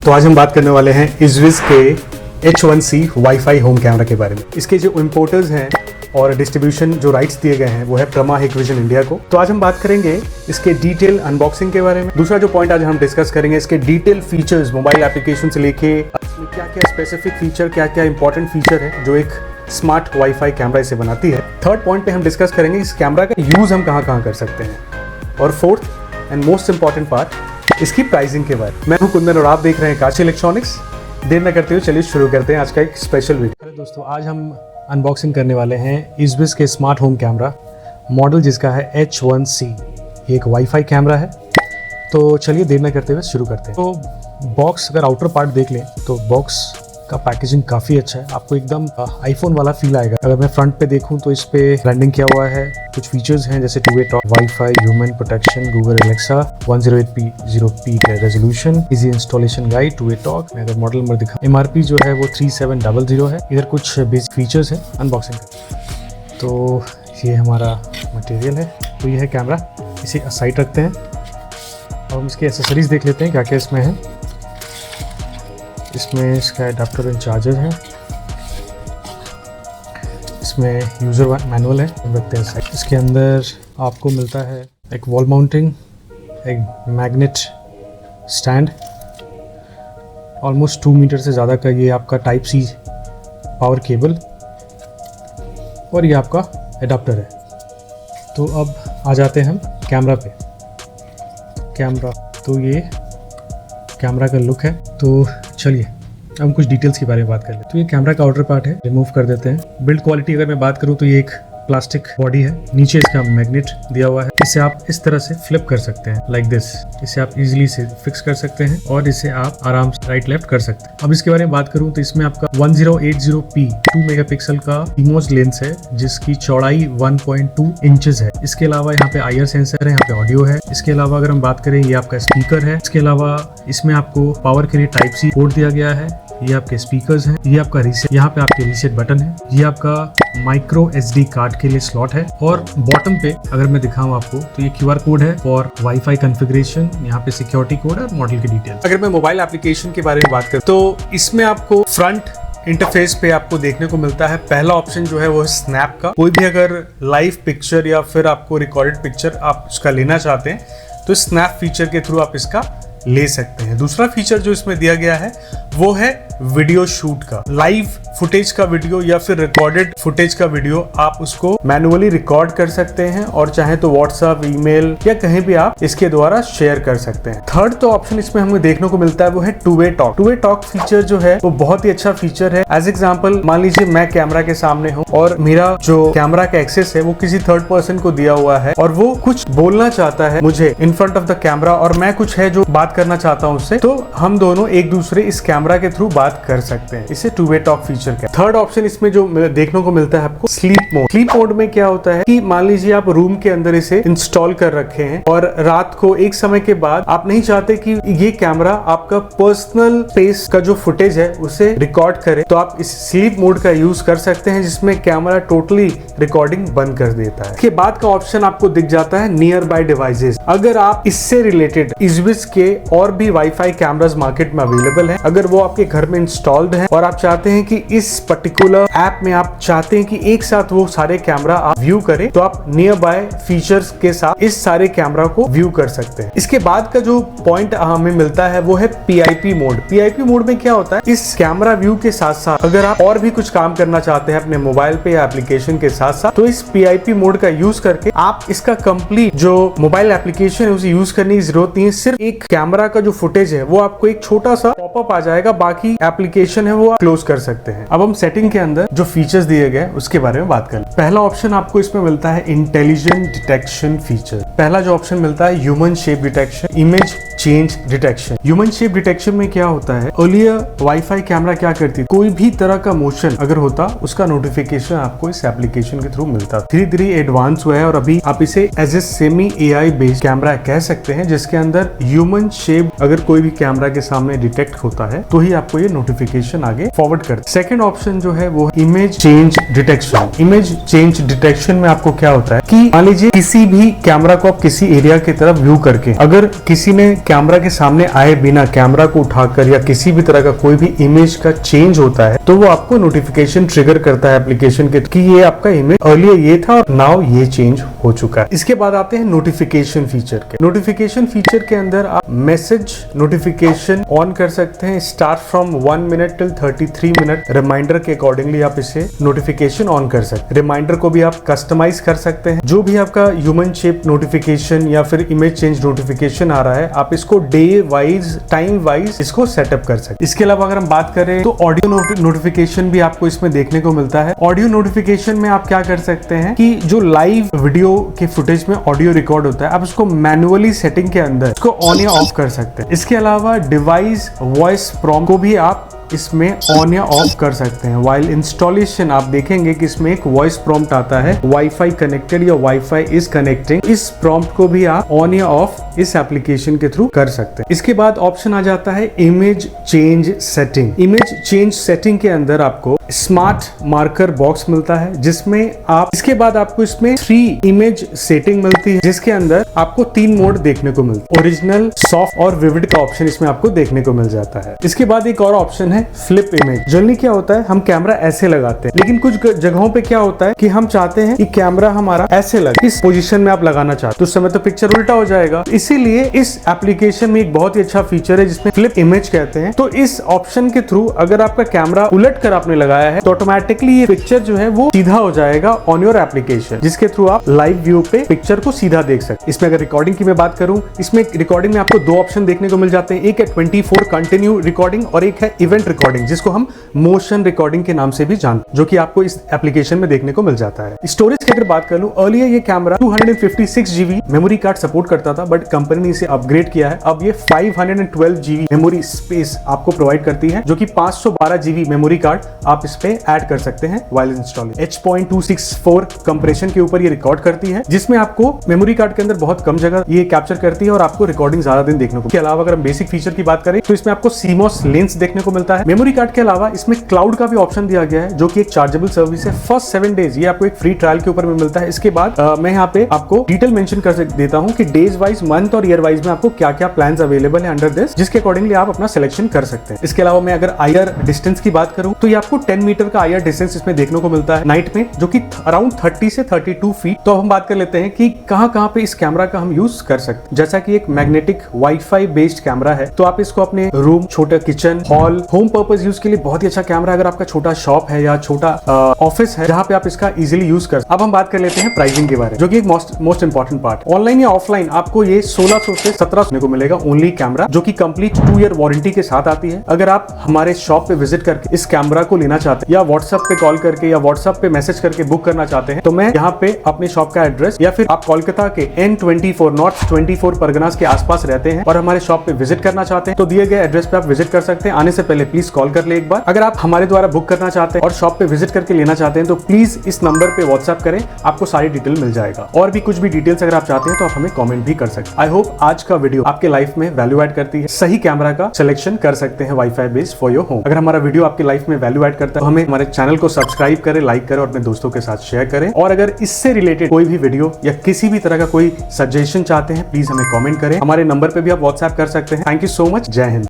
तो आज हम बात करने वाले हैं इजविस के H1C वाईफाई होम कैमरा के बारे में। इसके जो इम्पोर्टर्स हैं और डिस्ट्रीब्यूशन जो राइट्स दिए गए हैं वो है प्रमा हिकविजन इंडिया को। तो आज हम बात करेंगे इसके डिटेल अनबॉक्सिंग के बारे में। दूसरा जो पॉइंट आज हम डिस्कस करेंगे इसके डिटेल फीचर्स, मोबाइल एप्लीकेशन से लेके क्या क्या स्पेसिफिक फीचर, क्या क्या इंपॉर्टेंट फीचर है जो एक स्मार्ट वाईफाई कैमरा इसे बनाती है। थर्ड पॉइंट पे हम डिस्कस करेंगे इस कैमरा का यूज हम कहाँ कहाँ कर सकते हैं। और fourth and most important part इसकी प्राइसिंग के बारे में। मैं हूं कुंदन और आप देख रहे हैं काशी इलेक्ट्रॉनिक्स। देर न करते हुए चलिए शुरू करते हैं आज का एक स्पेशल वीडियो। हेलो दोस्तों, आज हम अनबॉक्सिंग करने वाले हैं इजविस के स्मार्ट होम कैमरा मॉडल जिसका है H1C। ये एक वाईफाई कैमरा है। तो चलिए देर न करते हुए शुरू करते हैं। तो बॉक्स अगर आउटर पार्ट देख लें तो बॉक्स का पैकेजिंग काफ़ी अच्छा है, आपको एकदम आईफोन वाला फील आएगा। अगर मैं फ्रंट पे देखूं तो इस पे ब्रांडिंग किया हुआ है। कुछ फीचर्स हैं जैसे two way talk, wifi, human protection, Google Alexa, 108p0p resolution, easy installation guide, two way talk. मैं अगर मॉडल नंबर दिखा, MRP जो है वो 3700 है। इधर कुछ बेसिक फीचर्स हैं, अनबॉक्सिंग करते हैं। तो ये हमारा मटेरियल है। तो ये है कैमरा, इसे साइड रखते हैं और हम इसके एसेसरीज देख लेते हैं क्या क्या इसमें है। इसमें इसका एडाप्टर एंड चार्जर है। इसमें यूज़र मैनुअल है, हम रखते हैं साइड। इसके अंदर आपको मिलता है एक वॉल माउंटिंग, एक मैग्नेट स्टैंड, ऑलमोस्ट 2 मीटर से ज़्यादा का ये आपका टाइप सी पावर केबल, और ये आपका एडाप्टर है। तो अब आ जाते हैं हम कैमरा पे। कैमरा, तो ये कैमरा का लुक है। तो चलिए हम कुछ डिटेल्स के बारे में बात कर लेते हैं। तो ये कैमरा का आउटर पार्ट है, रिमूव कर देते हैं। बिल्ड क्वालिटी अगर मैं बात करूं तो ये एक प्लास्टिक बॉडी है, नीचे इसका मैग्नेट दिया हुआ है। इसे आप इस तरह से फ्लिप कर सकते हैं, लाइक दिस। इसे आप इजीली से फिक्स कर सकते हैं और इसे आप आराम से राइट लेफ्ट कर सकते हैं। अब इसके बारे में बात करूं तो इसमें आपका 1080p 2 मेगापिक्सल का CMOS लेंस है जिसकी चौड़ाई 1.2 इंचेस है। इसके अलावा यहाँ पे IR सेंसर है, यहाँ पे ऑडियो है। इसके अलावा अगर हम बात करें ये आपका स्पीकर है। इसके अलावा इसमें आपको पावर के लिए टाइप सी पोर्ट दिया गया है। ये आपके स्पीकर्स हैं, ये आपका रीसेट, यहाँ पे आपके रीसेट बटन है। ये आपका माइक्रो SD कार्ड के लिए स्लॉट है। और बॉटम पे अगर मैं दिखाऊं आपको तो ये QR कोड है और वाईफाई कॉन्फ़िगरेशन, यहाँ पे सिक्योरिटी कोड और मॉडल की डिटेल। अगर मैं मोबाइल एप्लीकेशन के बारे में बात करूं तो इसमें आपको फ्रंट इंटरफेस पे आपको देखने को मिलता है पहला ऑप्शन जो है वो है स्नैप का। कोई भी अगर लाइव पिक्चर या फिर आपको रिकॉर्डेड पिक्चर आप उसका लेना चाहते हैं तो स्नैप फीचर के थ्रू आप इसका ले सकते हैं। दूसरा फीचर जो इसमें दिया गया है वो है वीडियो शूट का। लाइव फुटेज का वीडियो या फिर रिकॉर्डेड फुटेज का वीडियो आप उसको मैनुअली रिकॉर्ड कर सकते हैं और चाहे तो व्हाट्सएप, ईमेल या कहीं भी आप इसके द्वारा शेयर कर सकते हैं। थर्ड तो ऑप्शन इसमें हमें देखने को मिलता है वो है two way talk. Two way talk feature जो है वो बहुत ही अच्छा फीचर है। एज एग्जाम्पल मान लीजिए मैं कैमरा के सामने हूँ और मेरा जो कैमरा का एक्सेस है वो किसी थर्ड पर्सन को दिया हुआ है और वो कुछ बोलना चाहता है मुझे in front of the camera और मैं कुछ है जो बात करना चाहता हूँ उससे, तो हम दोनों एक दूसरे इस कैमरा के थ्रू बात कर सकते हैं। इसे 2-वे टॉक फीचर का। थर्ड ऑप्शन इसमें जो देखने को मिलता है आपको स्लीप मोड। स्लीप मोड में क्या होता है कि मान लीजिए आप रूम के अंदर इसे इंस्टॉल कर रखे हैं और रात को एक समय के बाद आप नहीं चाहते कि ये कैमरा आपका पर्सनल स्पेस का जो फुटेज है उसे रिकॉर्ड करे, तो आप इस स्लीप मोड का यूज कर सकते हैं जिसमें कैमरा टोटली रिकॉर्डिंग बंद कर देता है। इसके बाद का ऑप्शन आपको दिख जाता है नियर बाय डिवाइसेस। अगर आप इससे रिलेटेड इजविस के और भी वाईफाई कैमरास मार्केट में अवेलेबल है, अगर वो आपके घर में इंस्टॉल्ड है और आप चाहते हैं कि इस पर्टिकुलर ऐप में आप चाहते हैं कि एक साथ वो सारे कैमरा आप व्यू करें, तो आप नियर बाय फीचर्स के साथ इस सारे कैमरा को व्यू कर सकते हैं। इसके बाद का जो पॉइंट हमें मिलता है वो है PIP मोड। PIP मोड में क्या होता है, इस कैमरा व्यू के साथ साथ अगर आप और भी कुछ काम करना चाहते हैं अपने मोबाइल पे या एप्लीकेशन के साथ साथ, तो इस PIP मोड का यूज करके आप इसका कंप्लीट जो मोबाइल एप्लीकेशन है उसे यूज करने की जरूरत नहीं है। सिर्फ एक कैमरा का जो फुटेज है वो आपको एक छोटा सा पॉपअप आ जाएगा, बाकी एप्लीकेशन है वो आप क्लोज कर सकते हैं। अब हम सेटिंग के अंदर जो फीचर्स दिए गए उसके बारे में बात करें। पहला ऑप्शन आपको इसमें मिलता है इंटेलिजेंट डिटेक्शन फीचर। पहला जो ऑप्शन मिलता है human shape detection, image change detection. Human shape detection में क्या होता है, अर्लियर वाईफाई कैमरा क्या करती, कोई भी तरह का मोशन अगर होता उसका नोटिफिकेशन आपको इस एप्लीकेशन के थ्रू मिलता। धीरे धीरे एडवांस हुआ है और अभी आप इसे as a semi AI based camera कह सकते हैं जिसके अंदर ह्यूमन शेप अगर कोई भी कैमरा के सामने डिटेक्ट होता है तो ही आपको ये नोटिफिकेशन आगे फॉरवर्ड करता है। सेकंड ऑप्शन जो है वो image change detection. Image change detection में आपको क्या होता है कि मान लीजिए किसी भी कैमरा को आप किसी एरिया की तरफ व्यू करके अगर किसी ने कैमरा के सामने आए बिना कैमरा को उठाकर या किसी भी तरह का कोई भी इमेज का चेंज होता है तो वो आपको नोटिफिकेशन ट्रिगर करता है एप्लीकेशन के कि ये आपका इमेज अर्लियर ये था और नाउ ये चेंज हो चुका है। इसके बाद आते हैं नोटिफिकेशन फीचर के। नोटिफिकेशन फीचर के अंदर आप मैसेज नोटिफिकेशन ऑन कर सकते हैं start from 1 minute till 33 minute. Reminder के अकॉर्डिंगली आप इसे नोटिफिकेशन ऑन कर सकते हैं। रिमाइंडर को भी आप कस्टमाइज कर सकते हैं। जो भी आपका ह्यूमन शेप नोटिफिकेशन या फिर इमेज चेंज नोटिफिकेशन आ रहा है आप इसको डे वाइज टाइम वाइज इसको सेटअप कर सकते हैं। इसके अलावा अगर हम बात करें तो ऑडियो नोटिफिकेशन भी आपको इसमें देखने को मिलता है। ऑडियो नोटिफिकेशन में आप क्या कर सकते हैं कि जो लाइव वीडियो के फुटेज में ऑडियो रिकॉर्ड होता है आप उसको मैन्युअली सेटिंग के अंदर इसको ऑन या ऑफ कर सकते हैं। इसके अलावा डिवाइस वॉइस प्रॉम्प्ट को भी आप इसमें ऑन या ऑफ कर सकते हैं। वाइल इंस्टॉलेशन आप देखेंगे कि इसमें एक वॉइस प्रॉम्प्ट आता है वाईफाई कनेक्टेड या वाईफाई इज कनेक्टिंग। इस प्रॉम्प्ट को भी आप ऑन या ऑफ इस एप्लीकेशन के थ्रू कर सकते हैं। इसके बाद ऑप्शन आ जाता है image change setting. Image change setting के अंदर आपको स्मार्ट मार्कर बॉक्स मिलता है जिसमें आप इसके बाद आपको इसमें 3 इमेज सेटिंग मिलती है जिसके अंदर आपको 3 मोड देखने को मिलते हैं। ओरिजिनल, सॉफ्ट और विविड का ऑप्शन इसमें आपको देखने को मिल जाता है। इसके बाद एक और ऑप्शन है फ्लिप इमेज। जनरली क्या होता है हम कैमरा ऐसे लगाते हैं लेकिन कुछ जगहों पे क्या होता है कि हम चाहते हैं कि कैमरा हमारा ऐसे लगे, इस पोजीशन में आप लगाना चाहते तो उस समय तो पिक्चर उल्टा हो जाएगा। इसीलिए इस एप्लीकेशन में एक बहुत ही अच्छा फीचर है जिसमें फ्लिप इमेज कहते हैं। तो इस ऑप्शन के थ्रू अगर आपका कैमरा उलट कर आपने लगाया है तो ऑटोमेटिकली ये पिक्चर जो है वो सीधा हो जाएगा ऑन योर एप्लीकेशन, जिसके थ्रू आप लाइव व्यू पे पिक्चर को सीधा देख सकते। इसमें अगर रिकॉर्डिंग की मैं बात करूं, इसमें रिकॉर्डिंग में आपको 2 ऑप्शन देखने को मिल जाते हैं। एक है 24 कंटिन्यू रिकॉर्डिंग और एक है इवेंट रिकॉर्डिंग जिसको हम मोशन रिकॉर्डिंग के नाम से भी जानते हैं, जो कि आपको इस एप्लीकेशन में देखने को मिल जाता है। स्टोरेज की अगर बात कर लूं, अर्लियर ये camera 256 GB memory card support करता था बट कंपनी ने इसे अपग्रेड किया है। अब ये 512 GB मेमोरी स्पेस आपको प्रोवाइड करती है जो कि 512 GB मेमोरी कार्ड आप इस पे ऐड कर सकते हैं वाइल इंस्टॉलिंग। H.264 कंप्रेशन के ऊपर ये रिकॉर्ड करती है जिसमें आपको मेमोरी कार्ड के अंदर बहुत कम जगह ये कैप्चर करती है और आपको रिकॉर्डिंग ज्यादा दिन देखने को। इसके अलावा अगर हम बेसिक फीचर की बात करें तो इसमें आपको CMOS लेंस देखने को मिलता है। मेमोरी कार्ड के अलावा इसमें क्लाउड का भी ऑप्शन दिया गया है जो कि एक चार्जेबल सर्विस है। फर्स्ट 7 डेज ये आपको एक फ्री ट्रायल के ऊपर में मिलता है। इसके बाद मैं यहाँ पे आपको डिटेल मेंशन कर देता हूँ कि डेज वाइज, मंथ और ईयर वाइज में आपको क्या क्या प्लान अवेलेबल है अंडर दिस, जिसके अकॉर्डिंगली आप अपना सिलेक्शन कर सकते हैं। इसके अलावा मैं अगर आईआर डिस्टेंस की बात करूं तो ये आपको 10 मीटर का आईआर डिस्टेंस इसमें देखने को मिलता है नाइट में, जो कि अराउंड 30 से 32 फीट। तो हम बात कर लेते हैं कि कहां पे इस कैमरा का हम यूज कर सकते हैं। जैसा कि एक मैग्नेटिक वाईफाई बेस्ड कैमरा है तो आप इसको अपने रूम, छोटा kitchen, hall, home purpose use के लिए बहुत ही अच्छा कैमरा। अगर आपका छोटा शॉप है या छोटा ऑफिस है जहां पे आप इसका इजीली यूज कर। अब हम बात कर लेते हैं प्राइसिंग के बारे में, जो कि एक मोस्ट इंपॉर्टेंट पार्ट। ऑनलाइन या ऑफलाइन आपको ये 1600 से 1700 को मिलेगा ओनली कैमरा, जो कि कंप्लीट 2 ईयर वारंटी के साथ आती है। अगर आप हमारे शॉप पे विजिट करके इस कैमरा को लेना चाहते हैं या व्हाट्सएप पे कॉल करके या व्हाट्सएप पे मैसेज करके बुक करना चाहते हैं तो मैं यहाँ पे अपने शॉप का एड्रेस, या फिर आप कोलकाता के N24 नॉर्थ 24 परगनास के आसपास रहते हैं और हमारे शॉप पे विजिट करना चाहते हैं तो दिए गए एड्रेस पे आप विजिट कर सकते हैं। आने से पहले प्लीज कॉल कर ले एक बार। अगर आप हमारे द्वारा बुक करना चाहते हैं और शॉप पे विजिट करके लेना चाहते हैं तो प्लीज इस नंबर पे व्हाट्सएप करें, आपको सारी डिटेल मिल जाएगा। और भी कुछ भी डिटेल्स अगर आप चाहते हैं तो आप हमें कमेंट भी कर सकते हैं। आई होप आज का वीडियो आपके लाइफ में वैल्यू ऐड करती है। सही कैमरा का सिलेक्शन कर सकते हैं wifi based for your home. अगर हमारा वीडियो आपके लाइफ में वैल्यू ऐड करता है तो हमें हमारे चैनल को सब्सक्राइब करें, लाइक करें और अपने दोस्तों के साथ शेयर करें। और अगर इससे रिलेटेड कोई भी वीडियो या किसी भी तरह का कोई सजेशन चाहते हैं प्लीज हमें कमेंट करें। हमारे नंबर पे भी आप व्हाट्सएप कर सकते हैं। Thank you so much. जय हिंद।